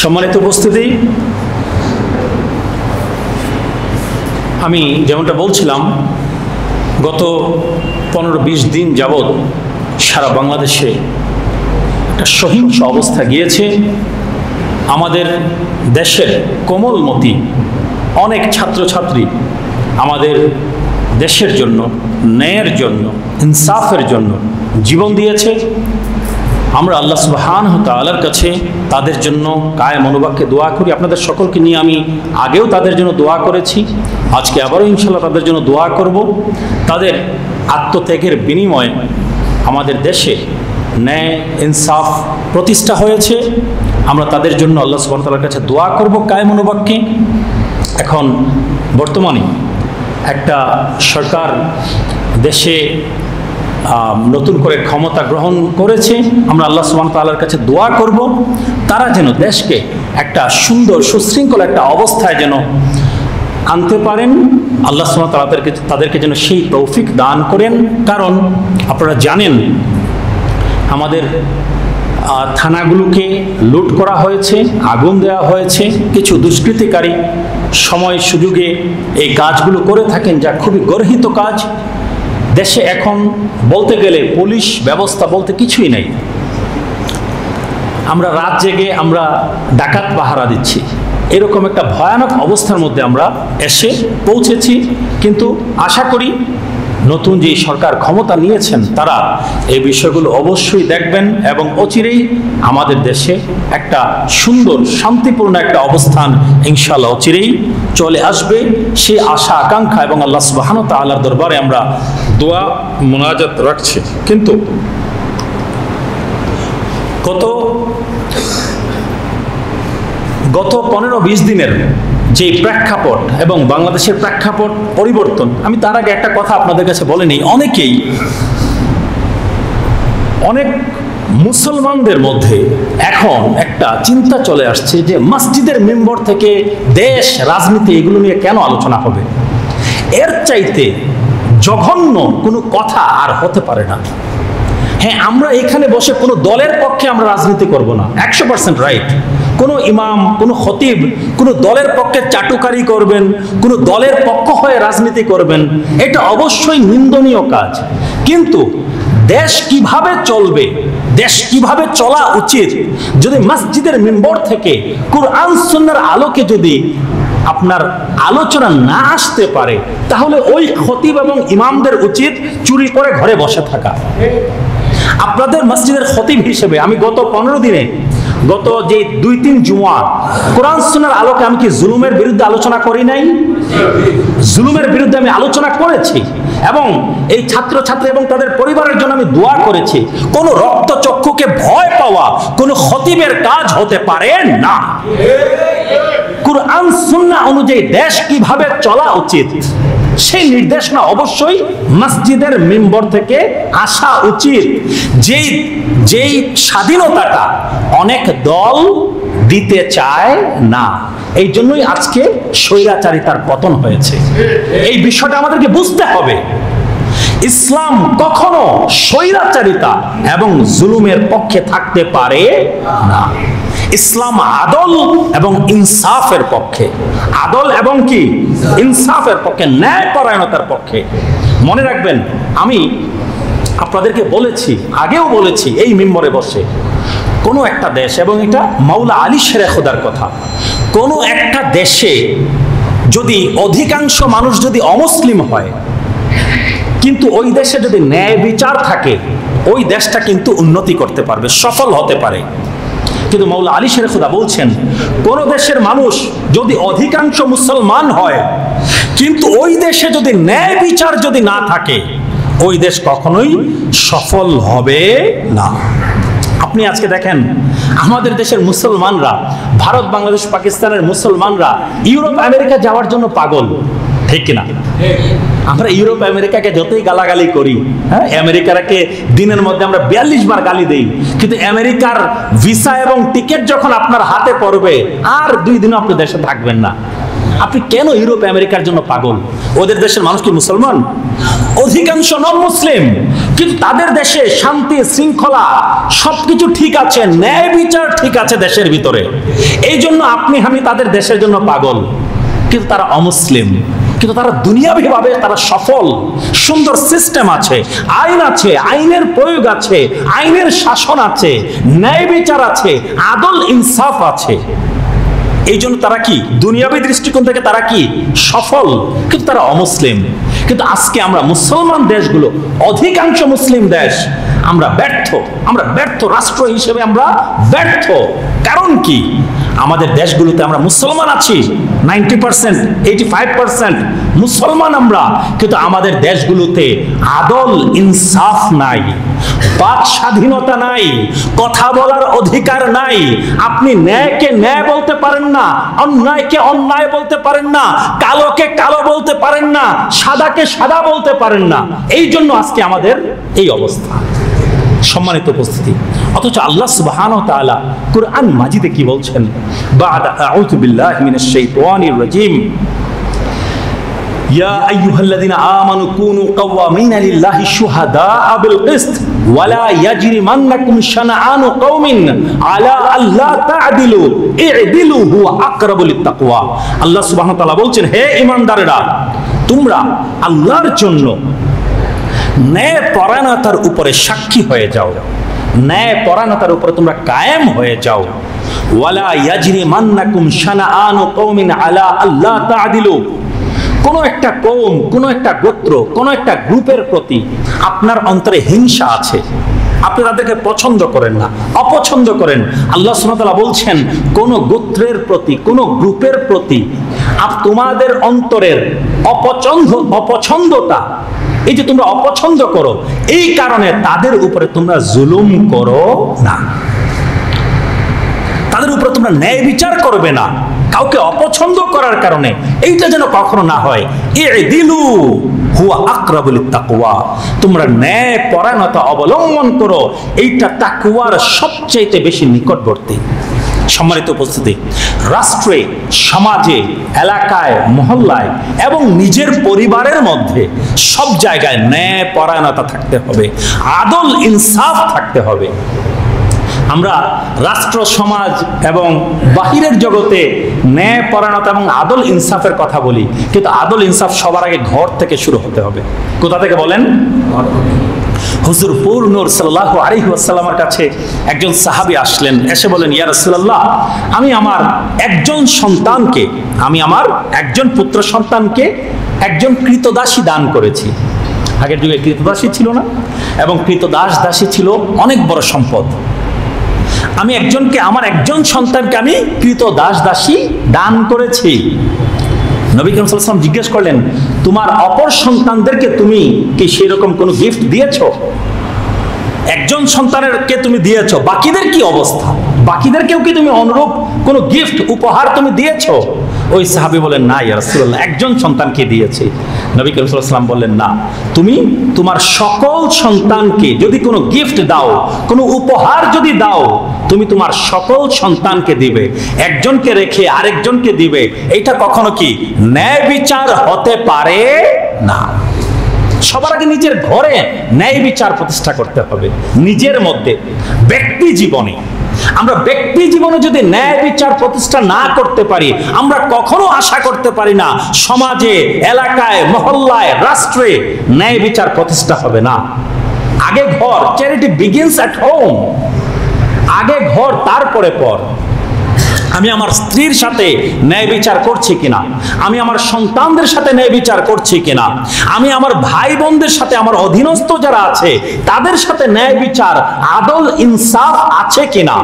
সম্মানিত উপস্থিতি, আমি যেমনটা বলছিলাম, গত 15-20 দিন যাবৎ সারা বাংলাদেশে একটা সহিংস অবস্থা গিয়েছে। আমাদের দেশের কোমলমতি অনেক ছাত্রছাত্রী আমাদের দেশের জন্য, ন্যায়ের জন্য, ইনসাফের জন্য জীবন দিয়েছে। আমরা আল্লাহ সুবহানাহু ওয়া তাআলার কাছে তাদের জন্য কায়েম অনুবাক্যে দোয়া করি। আপনাদের সকলকে নিয়ে আমি আগেও তাদের জন্য দোয়া করেছি, আজকে আবারও ইনশাআল্লাহ তাদের জন্য দোয়া করব। তাদের আত্মত্যাগের বিনিময়ে আমাদের দেশে ন্যায় ইনসাফ প্রতিষ্ঠা হয়েছে। আমরা তাদের জন্য আল্লাহ সুবহানাহু ওয়া তাআলার কাছে দোয়া করব কায়েম অনুবাক্যে। এখন বর্তমানে একটা সরকার দেশে নতুন করে ক্ষমতা গ্রহণ করেছে। আমরা আল্লাহ সুবহানাহু ওয়া তাআলার কাছে দোয়া করব তারা যেন দেশকে একটা সুন্দর সুশৃঙ্খল একটা অবস্থায় যেন আনতে পারেন। আল্লাহ সুবহানাহু ওয়া তাআলা তাদেরকে যেন সেই তৌফিক দান করেন। কারণ আপনারা জানেন আমাদের থানাগুলোকে লুট করা হয়েছে, আগুন দেওয়া হয়েছে। কিছু দুষ্কৃতিকারী সময় সুযোগে এই কাজগুলো করে থাকেন, যা খুবই গর্হিত কাজ। দেশে এখন বলতে গেলে পুলিশ ব্যবস্থা বলতে কিছুই নেই। আমরা রাত জেগে আমরা ডাকাত পাহারা দিচ্ছি, এরকম একটা ভয়ানক অবস্থার মধ্যে আমরা এসে পৌঁছেছি। কিন্তু আশা করি নতুন যে সরকার ক্ষমতা নিয়েছেন তারা এই বিষয়গুলো অবশ্যই দেখবেন এবং অচিরেই আমাদের দেশে একটা সুন্দর শান্তিপূর্ণ একটা অবস্থান ইনশাআল্লাহ অচিরেই চলে আসবে। সেই আশা আকাঙ্ক্ষা এবং আল্লাহ সুবহানাহু ওয়া তাআলার দরবারে আমরা দোয়া মুনাজাত রাখছি। কিন্তু গত 15-20 দিনের যে প্রেক্ষাপট এবং বাংলাদেশের প্রেক্ষাপট পরিবর্তন, আমি তার আগে একটা কথা আপনাদের কাছে বলে নিই। অনেক মুসলমানদের মধ্যে এখন একটা চিন্তা চলে আসছে যে মসজিদের মেম্বর থেকে দেশ, রাজনীতি এগুলো নিয়ে কেন আলোচনা হবে? এর চাইতে জঘন্য কোনো কথা আর হতে পারে না। হ্যাঁ, আমরা এখানে বসে কোনো দলের পক্ষে আমরা রাজনীতি করব না, 100% রাইট। কোনো ইমাম, কোনো খতিব কোনো দলের পক্ষে চাটুকারি করবেন, কোনো দলের পক্ষ হয়ে রাজনীতি করবেন, এটা অবশ্যই নিন্দনীয় কাজ। কিন্তু দেশ কিভাবে চলবে, দেশ কিভাবে চলা উচিত, যদি মসজিদের মেম্বর থেকে কুরআন সুন্নাহর আলোকে যদি আপনার আলোচনা না আসতে পারে, তাহলে ওই খতিব এবং ইমামদের উচিত চুরি করে ঘরে বসে থাকা। আপনাদের মসজিদের খতিব হিসেবে আমি গত 15 দিনে, গত যে 2-3 জুমা কোরআন সুন্নাহর আলোকে আমি কি জুলুমের বিরুদ্ধে আলোচনা করি নাই? জুলুমের বিরুদ্ধে আমি আলোচনা করেছি এবং এই ছাত্রছাত্রী এবং তাদের পরিবারের জন্য আমি দোয়া করেছি। কোন রক্তচক্ষুকে ভয় পাওয়া কোন খতিবের কাজ হতে পারে না। কুরআন সুন্নাহ অনুযায়ী দেশ কিভাবে চলা উচিত সেই নির্দেশনা অবশ্যই মসজিদের মেম্বর থেকে আসা উচিত। যেই স্বাধীনতাটা অনেক দল দিতে চায় না, এই জন্যই আজকে স্বৈরাচারিতার পতন হয়েছে। এই বিষয়টা আমাদেরকে বুঝতে হবে। ইসলাম কখনো স্বৈরাচারিতা এবং জুলুমের পক্ষে থাকতে পারে না। ইসলাম আদল এবং ইনসাফের পক্ষে, আদল এবং কি ইনসাফের পক্ষে, ন্যায়পরায়ণতার পক্ষে। মনে রাখবেন, আমি আপনাদেরকে বলেছি, আগেও বলেছি এই মিম্বরে বসে, কোনো একটা দেশ, এবং এটা মাওলা আলী শেরে খোদার কথা, কোনো একটা দেশে যদি অধিকাংশ মানুষ যদি অমুসলিম হয়, কিন্তু ওই দেশে যদি ন্যায় বিচার থাকে, ওই দেশটা কিন্তু উন্নতি করতে পারবে, সফল হতে পারে। কিন্তু মাওলা আলী শেরে খোদা বলছেন, কোন দেশের মানুষ যদি অধিকাংশ মুসলমান হয়, কিন্তু ওই দেশে যদি ন্যায় বিচার যদি না থাকে, ওই দেশ কখনোই সফল হবে না। আপনি আজকে দেখেন আমাদের দেশের মুসলমানরা, ভারত, বাংলাদেশ, পাকিস্তানের মুসলমানরা ইউরোপ, আমেরিকা যাওয়ার জন্য পাগল, ঠিক কিনা? আমরা ইউরোপ আমেরিকাকে যতই গালাগালি করি, হ্যাঁ, আমেরিকাকে দিনের মধ্যে আমরা 42 বার গালি দেই, কিন্তু আমেরিকার ভিসা এবং টিকিট যখন আপনার হাতে পড়বে, আর 2 দিনও আপনি দেশে থাকবেন না। আপনি কেন ইউরোপ আমেরিকার জন্য পাগল? ওদের দেশের মানুষ কি মুসলমান? অধিকাংশ নন মুসলিম, কিন্তু তাদের দেশে শান্তি শৃঙ্খলা সবকিছু ঠিক আছে, ন্যায় বিচার ঠিক আছে দেশের ভিতরে। এই জন্য আপনি আমি তাদের দেশের জন্য পাগল, কিন্তু তারা অমুসলিম, কিন্তু তারা দুনিয়াবি ভাবে তারা সফল। সুন্দর সিস্টেম আছে, আইন আছে, আইনের প্রয়োগ আছে, আইনের শাসন আছে, ন্যায় বিচার আছে, আদল ইনসাফ আছে। এই জন্য তারা কি দুনিয়াবী দৃষ্টিকোণ থেকে তারা কি সফল, কিন্তু তারা অমুসলিম। কিন্তু আজকে আমরা মুসলমান দেশগুলো, অধিকাংশ মুসলিম দেশ, আমরা ব্যর্থ রাষ্ট্র হিসেবে আমরা ব্যর্থ। কারণ কি? আমাদের দেশগুলোতে আমরা মুসলমান আছি 90%, 85% মুসলমান আমরা, কিন্তু আমাদের দেশগুলোতে আদল ইনসাফ নাই, বাক স্বাধীনতা নাই, কথা বলার অধিকার নাই। আপনি ন্যায়কে ন্যায় বলতে পারেন না, অন্যায়কে অন্যায় বলতে পারেন না, কালোকে কালো বলতে পারেন না, সাদাকে সাদা বলতে পারেন না। এই জন্য আজকে আমাদের এই অবস্থা। সম্মানিত উপস্থিতি, অথচ আল্লাহ সুবহানাহু ওয়া তাআলা কুরআন মাজিদে কি বলছেন? বা'দা আউযু বিল্লাহি মিনাশ শাইতানির রাজীম, ইয়া আইয়ুহাল্লাযীনা আমানু কুনু কাওয়ামিনা লিল্লাহি শুহাদাআ বিল কিসত ওয়া লা ইয়াজরিমান্নাকুম শানাআনু কওমিন আলা আল্লা তা'দিলু ই'দিলু হুয়া আকরাবু লিত-তাকওয়া। আল্লাহ সুবহানাহু ওয়া তাআলা বলছেন, হে ঈমানদারেরা, তোমরা আল্লাহর জন্য ন্যায় পরায়ণতার উপরে সাক্ষী হয়ে যাও, ন্যায় পরায়ণতার উপরে তোমরা কায়েম হয়ে যাও। ওয়ালা ইয়াজরিমান্নাকুম শানাআনু কওমিন আলা আল্লা তা'দিলু, কোন একটা কওম, কোন একটা গোত্র, কোন একটা গ্রুপের প্রতি আপনার অন্তরে হিংসা আছে, আপনি তাদেরকে পছন্দ করেন না, অপছন্দ করেন। আল্লাহ সুবহানাহু ওয়া তাআলা বলছেন, কোন গোত্রের প্রতি, কোন গ্রুপের প্রতি তোমাদের অন্তরের অপছন্দতা, এই যে তোমরা অপছন্দ করো, এই কারণে তাদের উপরে তোমরা জুলুম করো না, তাদের উপরে তোমরা ন্যায় বিচার করবে না, কাউকে অপছন্দ করার কারণে এইটা যেন কখনো না হয়। ই'দিলু হুয়া আকরাবু লিত-তাকওয়া, তোমরা ন্যায় পরায়ণতা অবলম্বন করো, এইটা তাকওয়ার সবচেয়ে বেশি নিকটবর্তী। সম্মানিত উপস্থিতি, রাষ্ট্রে, সমাজে, এলাকায়, মহল্লায় এবং নিজের পরিবারের মধ্যে সব জায়গায় ন্যায় পরায়ণতা থাকতে হবে, আদল ইনসাফ থাকতে হবে। আমরা রাষ্ট্র, সমাজ এবং বাহিরের জগতে ন্যায় পরায়ণতা এবং আদল ইনসাফের কথা বলি, কিন্তু আদল ইনসাফ সবার আগে ঘর থেকে শুরু হতে হবে। কোথা থেকে বলেন? হুজুর নূর সাল্লাল্লাহু আলাইহি ওয়াসাল্লামের কাছে একজন সাহাবী আসলেন, এসে বলেন, ইয়া রাসূলুল্লাহ, আমি আমার একজন পুত্র সন্তানকে একজন কৃতদাসী দান করেছি। আগের যুগে কৃতদাসী ছিল না, এবং কৃতদাসী ছিল অনেক বড় সম্পদ। আমি আমার একজন সন্তানকে আমি কৃতদাসী দান করেছি। নবী করিম সাল্লাল্লাহু আলাইহি ওয়াসাল্লাম জিজ্ঞেস করলেন, তোমার অপর সন্তানদেরকে তুমি কি সেরকম কোনো গিফট দিয়েছো? একজন সন্তানেরকে তুমি দিয়েছো, বাকিদের কি অবস্থা? বাকিদেরকেও কি তুমি অনুরূপ কোনো গিফট, উপহার তুমি দিয়েছো? ওই সাহাবী বলেন, না ইয়া রাসূলুল্লাহ, একজন সন্তানকে দিয়েছি। নবী করিম সাল্লাল্লাহু আলাইহি ওয়াসাল্লাম বললেন, না, তুমি তোমার সকল সন্তানকে যদি কোনো গিফট দাও, কোনো উপহার যদি দাও, তুমি তোমার সকল সন্তানকে দিবে, একজনকে রেখে আরেকজনকে দিবে, এটা কখনো কি ন্যায় বিচার হতে পারে না। সবার আগে নিজের ঘরে ন্যায় বিচার প্রতিষ্ঠা করতে হবে, নিজের মধ্যে, ব্যক্তি জীবনে। আমরা ব্যক্তি জীবনে যদি ন্যায় বিচার প্রতিষ্ঠা না করতে পারি, আমরা কখনো আশা করতে পারি না সমাজে, এলাকায়, মহল্লায়, রাষ্ট্রে ন্যায় বিচার প্রতিষ্ঠা হবে না। আগে ঘর, চ্যারিটি বিগিনস অ্যাট হোম। আগে ঘর, তারপরে পর। আমি আমার স্ত্রীর সাথে ন্যায় বিচার করছি কিনা, আমি আমার সন্তানদের সাথে ন্যায় বিচার করছি কিনা, আমি আমার ভাই বোনদের সাথে, আমার অধীনস্থ যারা আছে তাদের সাথে ন্যায় বিচার, আদল ইনসাফ আছে কিনা।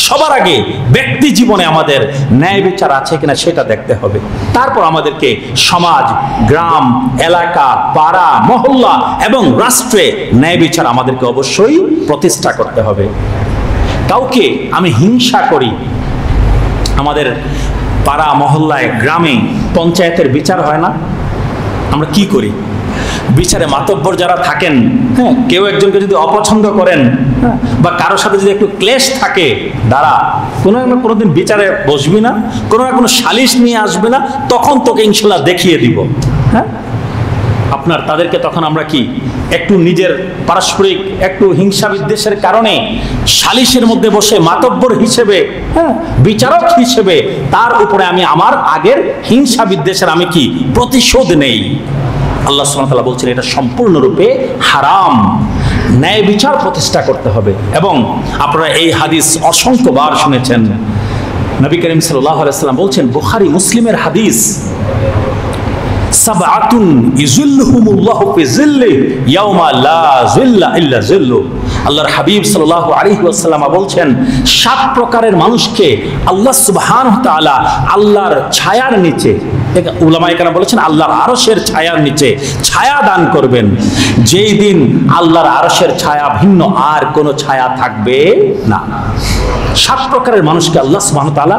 সবার আগে ব্যক্তি জীবনে আমাদের ন্যায় বিচার আছে কিনা সেটা দেখতে হবে। তারপর আমাদেরকে সমাজ, গ্রাম, এলাকা, পাড়া, মহল্লা এবং রাষ্ট্রে ন্যায় বিচার আমাদেরকে অবশ্যই প্রতিষ্ঠা করতে হবে। কাউকে আমি হিংসা করি, আমাদের পাড়া, মহল্লায়, গ্রামে, পঞ্চায়েতের বিচার হয় না, আমরা কি করি? বিচারে মাতব্বর যারা থাকেন, হ্যাঁ, কেউ একজনকে যদি অপছন্দ করেন, হ্যাঁ, বা কারোর সাথে যদি একটু ক্লেশ থাকে, দাঁড়া, কোনোদিন বিচারে বসবি না, কোনো সালিশ নিয়ে আসবে না, তখন তোকে ইনশাল্লাহ দেখিয়ে দিব। হ্যাঁ, আপনার তাদেরকে তখন আমরা কি একটু নিজের পারস্পরিক একটু হিংসা বিদ্বেষের কারণে সালিশের মধ্যে বসে মাতব্বর হিসেবে, হ্যাঁ, বিচারক হিসেবে তার উপরে আমি আমার আগের হিংসা বিদ্বেষের আমি কি প্রতিশোধ নেই। আল্লাহ সুবহানাহু ওয়া তাআলা বলছেন এটা সম্পূর্ণরূপে হারাম। ন্যায় বিচার প্রতিষ্ঠা করতে হবে। এবং আপনারা এই হাদিস অসংখ্যবার শুনেছেন। নবী করিম সাল্লাল্লাহু আলাইহি ওয়াসাল্লাম বলছেন, বুখারী মুসলিমের হাদিস, সাবআতুন ইযিল্লুহুমুল্লাহু ফি যিল্লি ইয়াওমা লা যিল্লা ইল্লা যিল্লু। আল্লাহর হাবিব সাল্লাল্লাহু আলাইহি ওয়াসাল্লাম বলছেন, 7 প্রকারের মানুষকে আল্লাহ সুবহানাহু ওয়া তাআলা আল্লাহর ছায়ার নিচে, উলামায়ে কেরাম বলেছেন আল্লাহর আরশের ছায়ার নিচে ছায়া দান করবেন, যেই দিন আল্লাহর আরশের ছায়া ভিন্ন আর কোনো ছায়া থাকবে না। 7 প্রকারের মানুষকে আল্লাহ সুবহানাহু ওয়া তাআলা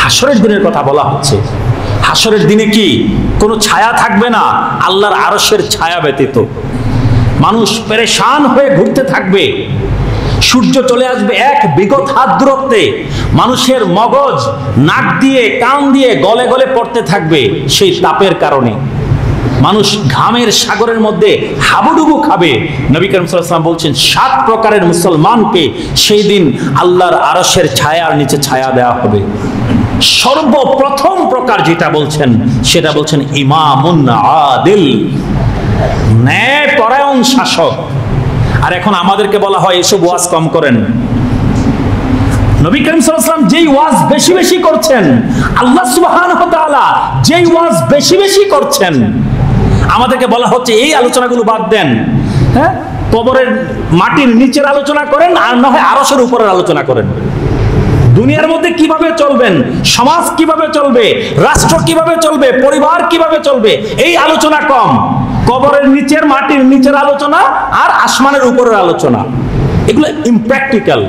হাসরের দিনের কথা বলা হচ্ছে। হাসরের দিনে কি কোনো ছায়া থাকবে না আল্লাহর আরশের ছায়া ব্যতীত। মানুষ পেরেশান হয়ে ঘুরতে থাকবে, সূর্য চলে আসবে এক বিগত হাত দূরত্বে, মানুষের মগজ নাক দিয়ে কান দিয়ে গলে গলে পড়তে থাকবে সেই তাপের কারণে। মানুষ ঘামের সাগরের মধ্যে হাবুডুবু খাবে। নবী করিম সাল্লাল্লাহু আলাইহি ওয়াসাল্লাম বলছেন, 7 প্রকারের মুসলমানকে সেই দিন আল্লাহর আরশের ছায়ার নিচে ছায়া দেওয়া হবে। সর্বপ্রথম প্রকার যেটা বলছেন সেটা বলছেন ইমামুন আদিল, ন্যায় পরায়ণ শাসক। আর এখন আমাদেরকে বলা হয় এসব ওয়াজ কম করেন। নবী করিম সাল্লাল্লাহু আলাইহি ওয়াসাল্লাম যেই ওয়াজ বেশি বেশি করছেন, আল্লাহ সুবহানাহু ওয়া তাআলা যেই ওয়াজ বেশি বেশি করছেন, আমাদেরকে বলা হচ্ছে এই আলোচনাগুলো বাদ দেন। হ্যাঁ, কবরের মাটির নিচের আলোচনা করেন, আর না হয় আরশের উপরের আলোচনা করেন। দুনিয়ার মধ্যে কিভাবে চলবেন, সমাজ কিভাবে চলবে, রাষ্ট্র কিভাবে চলবে, পরিবার কিভাবে চলবে, এই আলোচনা কম। কবরের নিচের মাটির নিচের আলোচনা আর আসমানের উপরের আলোচনা, এগুলো ইমপ্র্যাকটিক্যাল,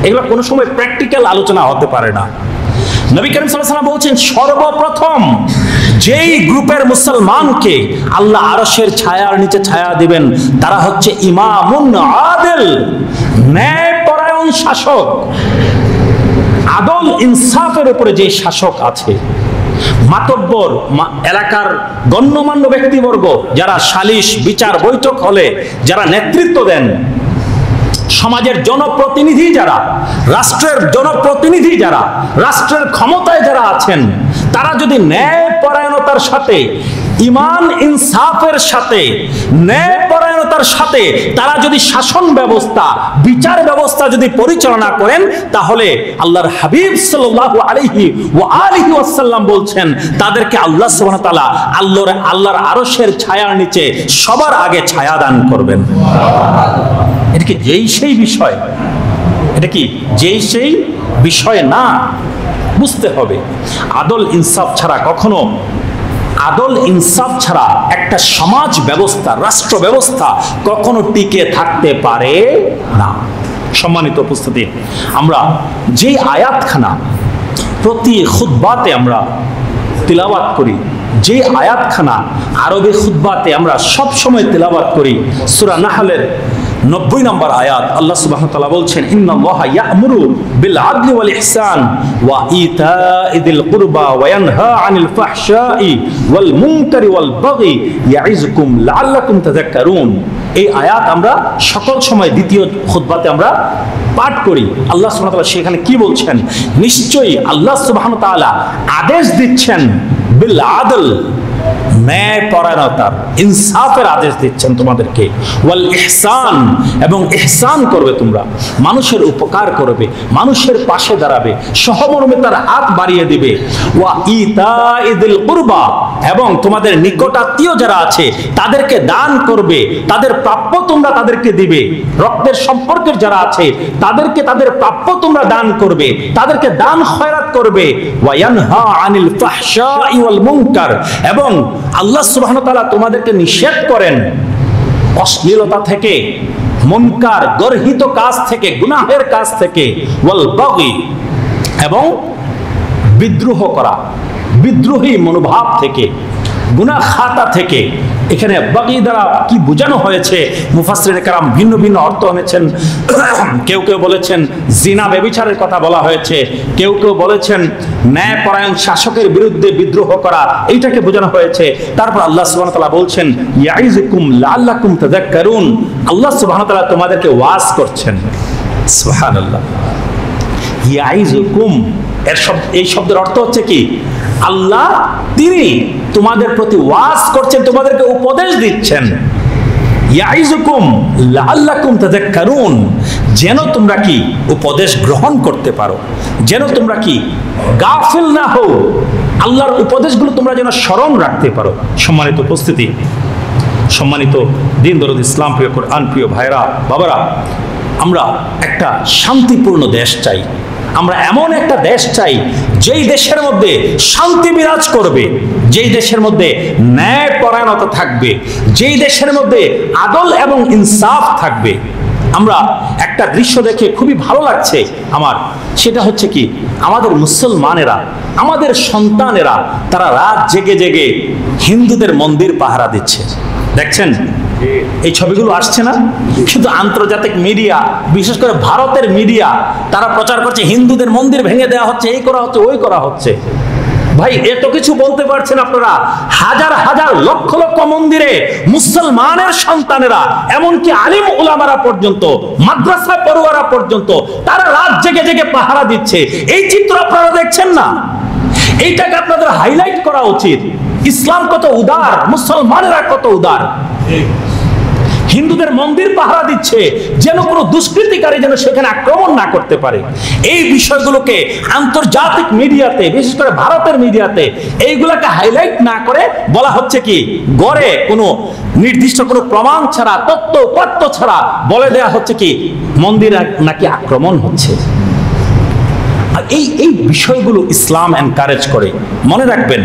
এগুলো কোনো সময় প্র্যাকটিক্যাল আলোচনা হতে পারে না। নবী করিম সাল্লাল্লাহু আলাইহি ওয়াসাল্লাম বলছেন, সর্বপ্রথম যেই গ্রুপের মুসলমানকে আল্লাহ আরশের ছায়ার নিচে ছায়া দিবেন তারা হচ্ছে ইমামুন আদিল, ন্যায় পরায়ণ শাসক। আদল ইনসাফের উপরে যে শাসক আছে, মাতব্বর, এলাকার গণ্যমান্য ব্যক্তিবর্গ যারা সালিশ বিচার বৈঠক হলে যারা নেতৃত্ব দেন, সমাজের জনপ্রতিনিধি যারা, রাষ্ট্রের জনপ্রতিনিধি যারা, রাষ্ট্রের ক্ষমতায় যারা আছেন, তারা যদি ন্যায় পরায়ণতার সাথে, ইমান ইনসাফের সাথে, ন্যায় পরায়ণতার সাথে তারা যদি শাসন ব্যবস্থা, বিচার ব্যবস্থা যদি পরিচালনা করেন, তাহলে আল্লাহর হাবিব সাল্লাল্লাহু আলাইহি ওয়া আলিহি ওয়াসাল্লাম বলছেন তাদেরকে আল্লাহ সুবহানাহু ওয়া তাআলা আল্লাহর আরশের ছায়ার নিচে সবার আগে ছায়া দান করবেন। এটা কি যেই সেই বিষয়? এটা কি যেই সেই বিষয় না, বুঝতে হবে। আদল ইনসাফ ছাড়া কখনো, আদল ইনসাফ ছাড়া একটা সমাজ ব্যবস্থা, রাষ্ট্র ব্যবস্থা কখনো টিকে থাকতে পারে না। সম্মানিত উপস্থিতি, আমরা যে আয়াতখানা প্রতি খুতবাতে আমরা তিলাওয়াত করি, যে আয়াতখানা আরবি খুতবাতে আমরা সব সময় তিলাওয়াত করি, সূরা নাহলের 90 নম্বর আয়াত, আল্লাহ সুবহানাহু ওয়া তাআলা বলছেন, ইন্নাল্লাহা ইয়া'মুরু বিল আদলি ওয়াল ইহসান ওয়া ইতাইযিল কুরবা ওয়া ইয়ানহা আনিল ফাহশাই ওয়াল মুনকারি ওয়াল বাগি ইয়া'iযুকুম লাআল্লাকুম তাযাক্কারুন। এই আয়াত আমরা সকল সময় দ্বিতীয় খুতবাতে আমরা পাঠ করি। আল্লাহ সুবহানাহু ওয়া তাআলা সেখানে কি বলছেন? নিশ্চয়ই আল্লাহ সুবহানাহু ওয়া তাআলা আদেশ দিচ্ছেন বিল আদল, ন্যায় পরায়ণতার, ইনসাফের আদেশ দিচ্ছেন তোমাদেরকে, ওয়াল ইহসান, এবং ইহসান করবে তোমরা, মানুষের উপকার করবে, মানুষের পাশে দাঁড়াবে, সহমর্মিতার হাত বাড়িয়ে দিবে, ওয়া ইতাইযিল কুরবা, এবং তোমাদের নিকটাত্মীয় যারা আছে তাদেরকে দান করবে, তাদের প্রাপ্য তোমরা তাদেরকে দিবে, রক্তের সম্পর্কের যারা আছে তাদেরকে তাদের প্রাপ্য তোমরা দান করবে, তাদেরকে দান খয়রাত করবে, ওয়া ইয়ানহা আনিল ফাহশাই ওয়াল মুনকার, এবং আল্লাহ সুবহানাহু ওয়া তাআলা তোমাদেরকে নিষেধ করেন অশ্লীলতা থেকে, মুনকার গর্হিত কাজ থেকে, গুনাহের কাজ থেকে, ওয়াল বাগি, এবং বিদ্রোহ করা, বিদ্রোহী মনোভাব থেকে, গুনাহ খাতা থেকে। এখানে বাগী দ্বারা কি বোঝানো হয়েছে মুফাসসিরিনে কেরাম ভিন্ন ভিন্ন অর্থ এনেছেন। কেউ কেউ বলেছেন জিনা ব্যভিচারের কথা বলা হয়েছে, কেউ কেউ বলেছেন ন্যায়পরায়ণ শাসকের বিরুদ্ধে বিদ্রোহ করা, এইটাকে বোঝানো হয়েছে। তারপর আল্লাহ সুবহানাহু ওয়া তাআলা বলছেন ইয়াইযুকুম লাআল্লাকুম তাযাক্কারুন, আল্লাহ সুবহানাহু ওয়া তাআলা তোমাদেরকে ওয়াজ করছেন। সুবহানাল্লাহ। ইয়াইযুকুম এই শব্দের অর্থ হচ্ছে কি, আল্লাহ তিনি তোমাদের প্রতি ওয়াজ করছেন, তোমাদেরকে উপদেশ দিচ্ছেন। ইয়াইযুকুম লাআল্লাকুম তাযাক্কারুন, যেন তোমরা কি উপদেশ গ্রহণ করতে পারো, যেন তোমরা কি গাফিল না হও, আল্লাহর উপদেশগুলো তোমরা যেন স্মরণ রাখতে পারো। সম্মানিত উপস্থিতি, সম্মানিত দিন দরদ ইসলাম প্রিয় কোরআন প্রিয় ভাইরা বাবারা, আমরা একটা শান্তিপূর্ণ দেশ চাই। আমরা এমন একটা দেশ চাই যেই দেশের মধ্যে শান্তি বিরাজ করবে, যেই দেশের মধ্যে ন্যায় পরায়ণতা থাকবে, যেই দেশের মধ্যে আদল এবং ইনসাফ থাকবে। আমরা একটা দৃশ্য দেখে খুবই ভালো লাগছে আমার, সেটা হচ্ছে কি, আমাদের মুসলমানেরা, আমাদের সন্তানেরা তারা রাত জেগে জেগে হিন্দুদের মন্দির পাহারা দিচ্ছে। দেখছেন এই ছবিগুলো আসছে না? কিন্তু আন্তর্জাতিক মিডিয়া, বিশেষ করে ভারতের মিডিয়া, তারা প্রচার করছে হিন্দুদের মন্দির ভেঙে দেওয়া হচ্ছে, এই করা হচ্ছে, ওই করা হচ্ছে। ভাই এত কিছু বলতে পারছেন আপনারা? হাজার হাজার লক্ষ লক্ষ মন্দিরে মুসলমানের সন্তানেরা, এমনকি আলিম উলামারা পর্যন্ত, মাদ্রাসা পড়ুয়ারা পর্যন্ত তারা রাত জেগে জেগে পাহারা দিচ্ছে। এই চিত্র আপনারা দেখছেন না? এইটাকে আপনাদের হাইলাইট করা উচিত। ইসলাম কত উদার, মুসলমানেরা কত উদার। হিন্দুদের মন্দির পাহারা দিচ্ছে যেন কোনো দুষ্কৃতিকারী যেন সেখানে আক্রমণ না করতে পারে। এই বিষয়গুলোকে আন্তর্জাতিক মিডিয়াতে, বিশেষ করে ভারতের মিডিয়াতে এইগুলোকে হাইলাইট না করে বলা হচ্ছে কি, গড়ে কোনো নির্দিষ্ট কোনো প্রমাণ ছাড়া, তথ্য ছাড়া বলে দেয়া হচ্ছে কি মন্দির নাকি আক্রমণ হচ্ছে। এই বিষয়গুলো ইসলাম এনকারেজ করে। মনে রাখবেন,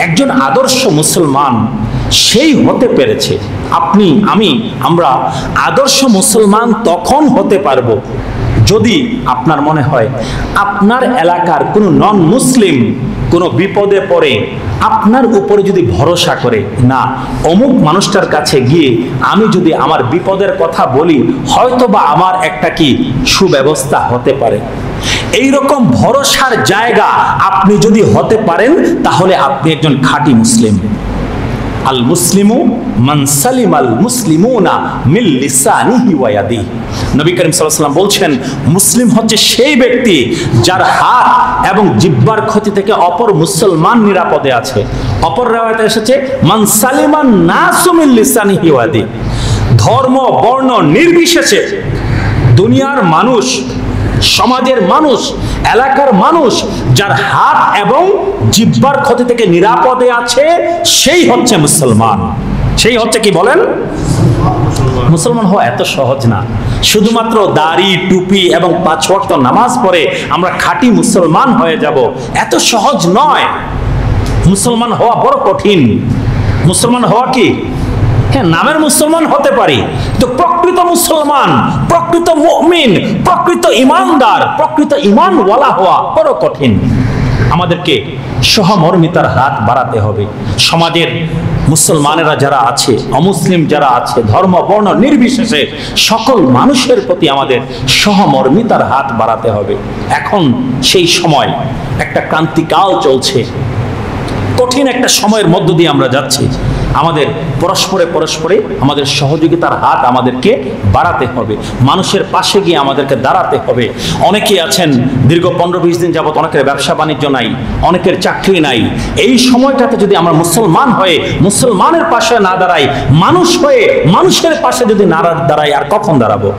একজন আদর্শ মুসলমান সেই হতে পেরেছে, আপনি আমরা আদর্শ মুসলমান তখন হতে পারবো যদি আপনার মনে হয় আপনার এলাকার কোনো নন মুসলিম কোনো বিপদে পড়ে আপনার উপরে যদি ভরসা করে, না অমুক মানুষটার কাছে গিয়ে আমি যদি আমার বিপদের কথা বলি হয়তো বা আমার একটা কি সুব্যবস্থা হতে পারে, এইরকম ভরসার জায়গা আপনি যদি হতে পারেন তাহলে আপনি একজন খাঁটি মুসলিম। আল মুসলিমু মান সালিমাল মুসলিমুনা মিন লিসানিহি ওয়া ইয়াদিহি। নবী করিম সাল্লাল্লাহু আলাইহি ওয়াসাল্লাম বলছেন, মুসলিম হচ্ছে সেই ব্যক্তি যার হাত এবং জিহ্বার ক্ষতি থেকে অপর মুসলমান নিরাপদে আছে। অপর riwayate এসেছে মান সালিমান নাসু মিন লিসানিহি ওয়া ইয়াদিহি। ধর্ম বর্ণ নির্বিশেষে দুনিয়ার মানুষ, সমাজের মানুষ, এলাকার মানুষ যার হাত এবং জিহ্বার ক্ষতি থেকে নিরাপদে আছে সেই হচ্ছে মুসলমান। সেই হচ্ছে কি বলেন? মুসলমান হওয়া এত সহজ না। শুধুমাত্র দাড়ি টুপি এবং 5 ওয়াক্ত নামাজ পড়ে আমরা খাঁটি মুসলমান হয়ে যাব, এত সহজ নয়। মুসলমান হওয়া বড় কঠিন। মুসলমান হওয়া কি, হ্যাঁ নামের মুসলমান হতে পারি, তো প্রকৃত মুসলমান, প্রকৃত মুমিন, প্রকৃত ইমানদার, প্রকৃত ইমানওয়ালা হওয়া বড় কঠিন। আমাদেরকে সহমর্মিতার হাত বাড়াতে হবে। সমাজের মুসলমানেরা যারা আছে, অমুসলিম যারা আছে, ধর্ম বর্ণ নির্বিশেষে সকল মানুষের প্রতি আমাদের সহমর্মিতার হাত বাড়াতে হবে। এখন সেই সময়, একটা ক্রান্তিকাল চলছে, কঠিন একটা সময়ের মধ্য দিয়ে আমরা যাচ্ছি। আমাদের পরস্পরে আমাদের সহযোগিতার হাত আমাদেরকে বাড়াতে হবে, মানুষের পাশে গিয়ে আমাদেরকে দাঁড়াতে হবে। অনেকেই আছেন দীর্ঘ 15-20 দিন যাবত অনেকের ব্যবসা বাণিজ্য নাই, অনেকের চাকরি নাই। এই সময়টাতে যদি আমরা মুসলমান হয়ে মুসলমানের পাশে না দাঁড়াই, মানুষ হয়ে মানুষের পাশে যদি না দাঁড়াই, আর কখন দাঁড়াবো?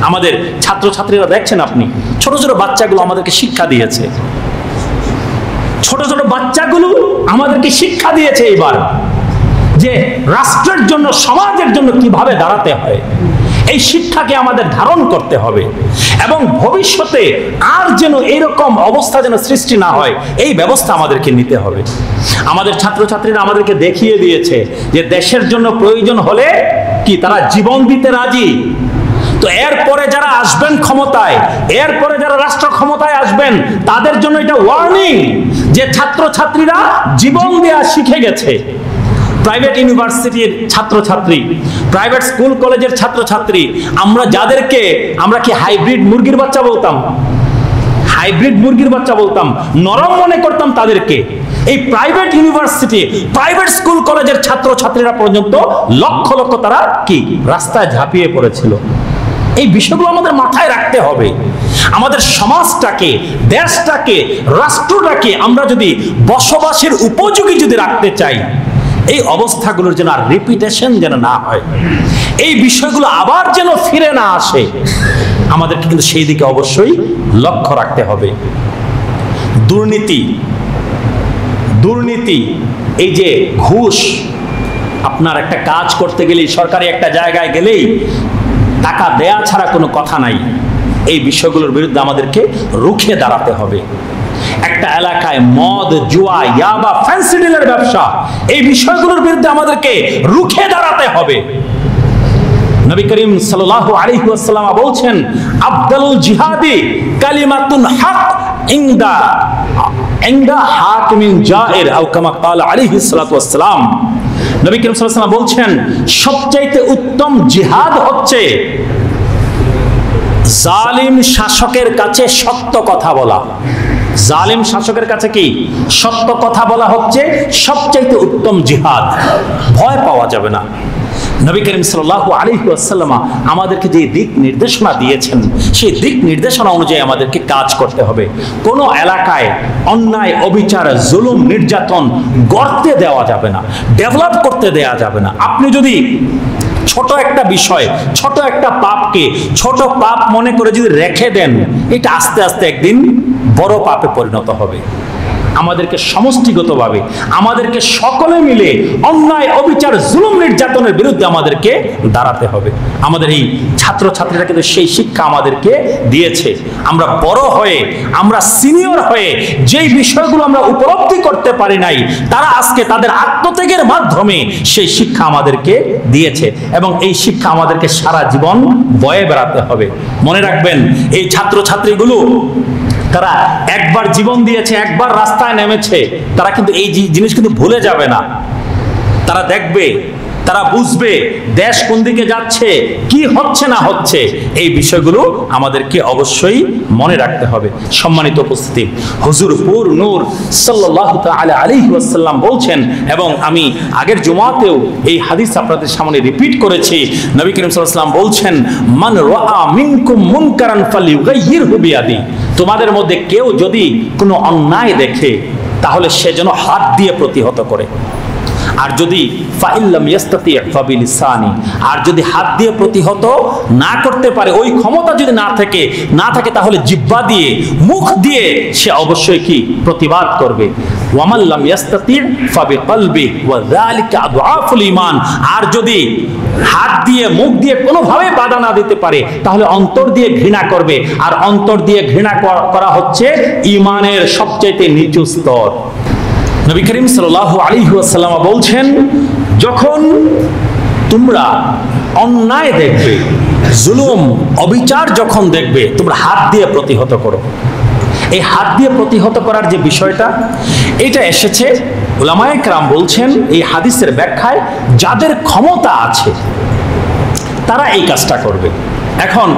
আমাদের ছাত্রছাত্রীরা দেখছেন আপনি, ছোট ছোট বাচ্চাগুলো আমাদেরকে শিক্ষা দিয়েছে, ছোট ছোট বাচ্চাগুলো আমাদেরকে শিক্ষা দিয়েছে এবার যে রাষ্ট্রের জন্য, সমাজের জন্য কিভাবে দাঁড়াতে হয়। এই শিক্ষাকে আমাদের ধারণ করতে হবে এবং ভবিষ্যতে আর যেন এইরকম অবস্থা যেন সৃষ্টি না হয়, এই ব্যবস্থা আমাদেরকে নিতে হবে। আমাদের ছাত্রছাত্রীরা আমাদেরকে দেখিয়ে দিয়েছে যে দেশের জন্য প্রয়োজন হলে কি তারা জীবন দিতে রাজি। তো এরপরে যারা আসবেন ক্ষমতায়, এরপরে যারা রাষ্ট্র ক্ষমতায় আসবেন, তাদের জন্য এটা ওয়ার্নিং যে ছাত্রছাত্রীরা জীবন দেওয়া শিখে গেছে, প্রাইভেট ইউনিভার্সিটির ছাত্রছাত্রী, প্রাইভেট স্কুল কলেজের ছাত্রছাত্রী, আমরা কি হাইব্রিড মুরগির বাচ্চা বলতাম? হাইব্রিড মুরগির বাচ্চা বলতাম, নরম মনে করতাম তাদেরকে। এই প্রাইভেট ইউনিভার্সিটি, প্রাইভেট স্কুল কলেজের ছাত্রছাত্রীরা পর্যন্ত লক্ষ লক্ষ তারা কি রাস্তায় ঝাঁপিয়ে পড়েছিল। এই বিষয়গুলো আমাদের মাথায় রাখতে হবে। আমাদের সমাজটাকে, দেশটাকে, রাষ্ট্রটাকে আমরা যদি বসবাসের উপযোগী যদি রাখতে চাই, এই অবস্থাগুলোর যেন আর রিপিটেশন যেন না হয়, এই বিষয়গুলো আবার যেন ফিরে না আসে, আমাদেরকে কিন্তু সেই দিকে অবশ্যই লক্ষ্য রাখতে হবে। দুর্নীতি, এই যে ঘুষ, আপনার একটা কাজ করতে গেলেই, সরকারি একটা জায়গায় গেলেই টাকা দেয়া ছাড়া কোনো কথা নাই। এই বিষয়গুলোর বিরুদ্ধে আমাদেরকে রুখে দাঁড়াতে হবে। একটা এলাকায় মদ, জুয়া, ইয়াবা, ফ্যান্সি ডিলের ব্যবসা, এই বিষয়গুলোর বিরুদ্ধে আমাদেরকে রুখে দাঁড়াতে হবে। নবী করিম সাল্লাল্লাহু আলাইহি ওয়াসাল্লাম বলছেন, আফদালুল জিহাদি কালিমাতুন হক ইনদা হাকিমিন জায়ের, আও কামা ক্বাল আলাইহিস সালাতু ওয়াসসালাম। নবী করিম সাল্লাল্লাহু আলাইহি ওয়াসাল্লাম বলছেন, সবচাইতে উত্তম জিহাদ হচ্ছে জালিম শাসকের কাছে সত্য কথা বলা। জালিম শাসকের কাছে কি সত্য কথা বলা হচ্ছে সবচাইতে উত্তম জিহাদ। ভয় পাওয়া যাবে না। নবী করিম সাল্লাল্লাহু আলাইহি ওয়াসাল্লাম আমাদেরকে যে দিক নির্দেশনা দিয়েছেন, সেই দিক নির্দেশনা অনুযায়ী আমাদেরকে কাজ করতে হবে। কোনো এলাকায় অন্যায়, অবিচার, জুলুম, নির্যাতন গড়তে দেওয়া যাবে না, ডেভেলপ করতে দেওয়া যাবে না। আপনি যদি ছোট একটা বিষয়, ছোট একটা পাপকে ছোট পাপ মনে করে যদি রেখে দেন, এটা আস্তে আস্তে একদিন বড় পাপে পরিণত হবে। আমাদেরকে সমষ্টিগতভাবে, আমাদেরকে সকলে মিলে অন্যায়, অবিচার, জুলুম, নির্যাতনের বিরুদ্ধে আমাদেরকে দাঁড়াতে হবে। আমাদের এই ছাত্রছাত্রীরা কিন্তু সেই শিক্ষা আমাদেরকে দিয়েছে। আমরা বড় হয়ে, আমরা সিনিয়র হয়ে যেই বিষয়গুলো আমরা উপলব্ধি করতে পারি নাই, তারা আজকে তাদের আত্মত্যাগের মাধ্যমে সেই শিক্ষা আমাদেরকে দিয়েছে, এবং এই শিক্ষা আমাদেরকে সারা জীবন বয়ে বেড়াতে হবে। মনে রাখবেন, এই ছাত্রছাত্রীগুলো তারা একবার জীবন দিয়েছে, একবার রাস্তায় নেমেছে, তারা কিন্তু এই জিনিস কিন্তু ভুলে যাবে না। তারা দেখবে, তারা বুঝবে দেশ কোন দিকে যাচ্ছে, কি হচ্ছে না হচ্ছে, এই বিষয়গুলো আমাদেরকে অবশ্যই মনে রাখতে হবে। সম্মানিত উপস্থিতি, হুজুর পুর নূর সাল্লাল্লাহু তাআলা আলাইহি ওয়াসাল্লাম বলছেন, এবং আমি আগের জুমাতেও এই হাদিস আপনাদের সামনে রিপিট করেছি। নবী করিম সাল্লাল্লাহু আলাইহি ওয়াসাল্লাম বলছেন, মান রাআ মিনকুম মুনকারান ফালিয়ুগাইয়িরহু বিয়াদি, তোমাদের মধ্যে কেউ যদি কোনো অন্যায় দেখে, তাহলে সে যেন হাত দিয়ে প্রতিহত করে। আর যদি ফাইল্লাম ইয়াস্তাতি ফাবিলিসানি, আর যদি হাত দিয়ে প্রতিহত না করতে পারে, ওই ক্ষমতা যদি না থাকে তাহলে জিহ্বা দিয়ে, মুখ দিয়ে সে অবশ্যই কি প্রতিবাদ করবে। ওয়ামাল্লাম ইয়াস্তাতি ফাবিকলবি ওয়া যালিকা আদআফুল ঈমান, আর যদি হাত দিয়ে, মুখ দিয়ে কোনোভাবে বাধা না দিতে পারে, তাহলে অন্তর দিয়ে ঘৃণা করবে। আর অন্তর দিয়ে ঘৃণা করা হচ্ছে ঈমানের সবচেয়ে নিচু স্তর। নবী করিম সাল্লাল্লাহু আলাইহি ওয়াসাল্লাম বলছেন, যখন তোমরা অন্যায় দেখবে, জুলুম, অবিচার যখন দেখবে, তোমরা হাত দিয়ে প্রতিহত করো। এই হাত দিয়ে প্রতিহত করার যে বিষয়টা, এটা এসেছে, উলামায়ে কেরাম বলছেন এই হাদিসের ব্যাখ্যায়, যাদের ক্ষমতা আছে তারা এই কাজটা করবে। এখন